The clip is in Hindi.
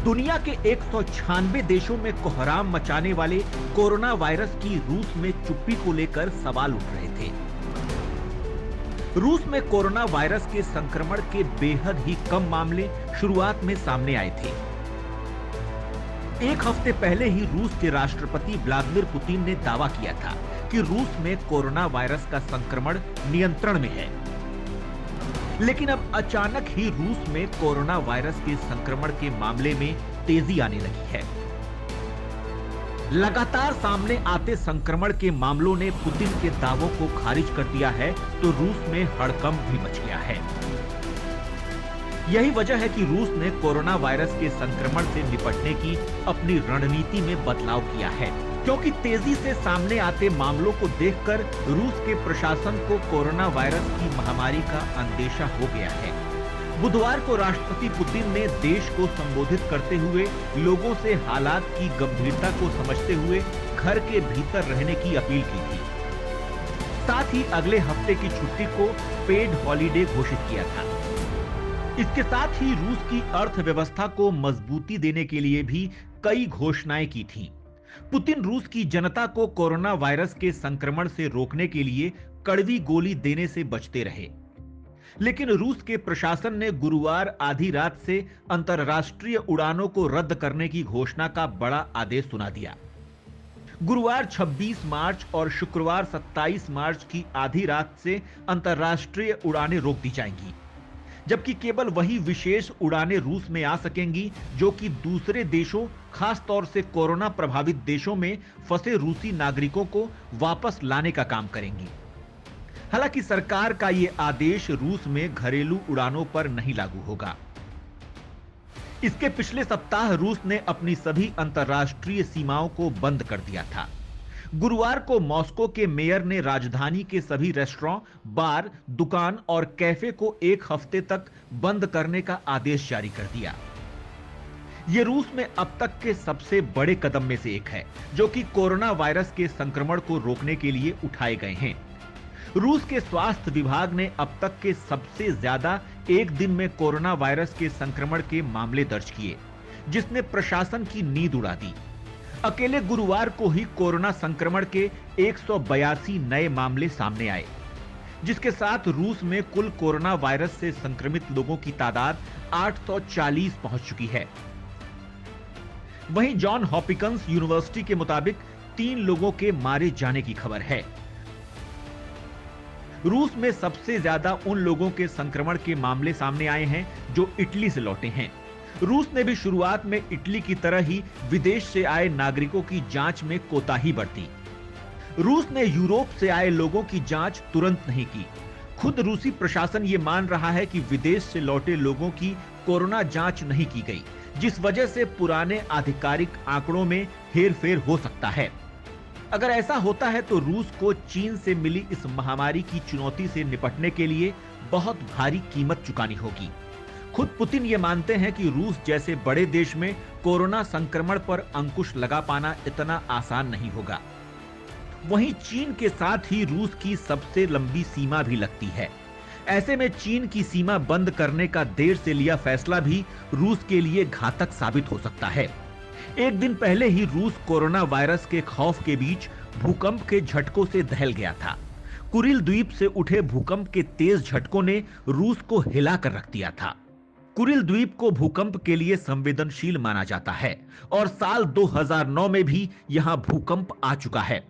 दुनिया के 196 देशों में कोहराम मचाने वाले कोरोना वायरस की रूस में चुप्पी को लेकर सवाल उठ रहे थे। रूस में कोरोना वायरस के संक्रमण के बेहद ही कम मामले शुरुआत में सामने आए थे। एक हफ्ते पहले ही रूस के राष्ट्रपति व्लादिमीर पुतिन ने दावा किया था कि रूस में कोरोना वायरस का संक्रमण नियंत्रण में है। लेकिन अब अचानक ही रूस में कोरोना वायरस के संक्रमण के मामले में तेजी आने लगी है। लगातार सामने आते संक्रमण के मामलों ने पुतिन के दावों को खारिज कर दिया है, तो रूस में हड़कंप भी मच गया है। यही वजह है कि रूस ने कोरोना वायरस के संक्रमण से निपटने की अपनी रणनीति में बदलाव किया है, क्योंकि तेजी से सामने आते मामलों को देखकर रूस के प्रशासन को कोरोना वायरस की महामारी का अंदेशा हो गया है। बुधवार को राष्ट्रपति पुतिन ने देश को संबोधित करते हुए लोगों से हालात की गंभीरता को समझते हुए घर के भीतर रहने की अपील की थी। साथ ही अगले हफ्ते की छुट्टी को पेड हॉलिडे घोषित किया था। इसके साथ ही रूस की अर्थव्यवस्था को मजबूती देने के लिए भी कई घोषणाएं की थीं। पुतिन रूस की जनता को कोरोना वायरस के संक्रमण से रोकने के लिए कड़वी गोली देने से बचते रहे। लेकिन रूस के प्रशासन ने गुरुवार आधी रात से अंतरराष्ट्रीय उड़ानों को रद्द करने की घोषणा का बड़ा आदेश सुना दिया। गुरुवार 26 मार्च और शुक्रवार 27 मार्च की आधी रात से अंतरराष्ट्रीय उड़ानें रोक दी जाएंगी, जबकि केवल वही विशेष उड़ानें रूस में आ सकेंगी जो कि दूसरे देशों, खास तौर से कोरोना प्रभावित देशों में फंसे रूसी नागरिकों को वापस लाने का काम करेंगी। हालांकि सरकार का यह आदेश रूस में घरेलू उड़ानों पर नहीं लागू होगा। इसके पिछले सप्ताह रूस ने अपनी सभी अंतरराष्ट्रीय सीमाओं को बंद कर दिया था। गुरुवार को मॉस्को के मेयर ने राजधानी के सभी रेस्टोरेंट, बार, दुकान और कैफे को एक हफ्ते तक बंद करने का आदेश जारी कर दिया। यह रूस में अब तक के सबसे बड़े कदम में से एक है, जो कि कोरोना वायरस के संक्रमण को रोकने के लिए उठाए गए हैं। रूस के स्वास्थ्य विभाग ने अब तक के सबसे ज्यादा एक दिन में कोरोना वायरस के संक्रमण के मामले दर्ज किए, जिसने प्रशासन की नींद उड़ा दी। अकेले गुरुवार को ही कोरोना संक्रमण के 182 नए मामले सामने आए, जिसके साथ रूस में कुल कोरोना वायरस से संक्रमित लोगों की तादाद 840 पहुंच चुकी है। वहीं जॉन हॉपकिंस यूनिवर्सिटी के मुताबिक 3 लोगों के मारे जाने की खबर है। रूस में सबसे ज्यादा उन लोगों के संक्रमण के मामले सामने आए हैं जो इटली से लौटे हैं। रूस ने भी शुरुआत में इटली की तरह ही विदेश से आए नागरिकों की जांच में कोताही बरती। रूस ने यूरोप से आए लोगों की जांच तुरंत नहीं की। खुद रूसी प्रशासन ये मान रहा है कि विदेश से लौटे लोगों की कोरोना जांच नहीं की गई, जिस वजह से पुराने आधिकारिक आंकड़ों में हेरफेर हो सकता है। अगर ऐसा होता है तो रूस को चीन से मिली इस महामारी की चुनौती से निपटने के लिए बहुत भारी कीमत चुकानी होगी। खुद पुतिन ये मानते हैं कि रूस जैसे बड़े देश में कोरोना संक्रमण पर अंकुश लगा पाना इतना आसान नहीं होगा। वहीं चीन के साथ ही रूस की सबसे लंबी सीमा भी लगती है। ऐसे में चीन की सीमा बंद करने का देर से लिया फैसला भी रूस के लिए घातक साबित हो सकता है। एक दिन पहले ही रूस कोरोना वायरस के खौफ के बीच भूकंप के झटकों से दहल गया था। कुरिल द्वीप से उठे भूकंप के तेज झटकों ने रूस को हिला कर रख दिया था। कुरिल द्वीप को भूकंप के लिए संवेदनशील माना जाता है और साल 2009 में भी यहां भूकंप आ चुका है।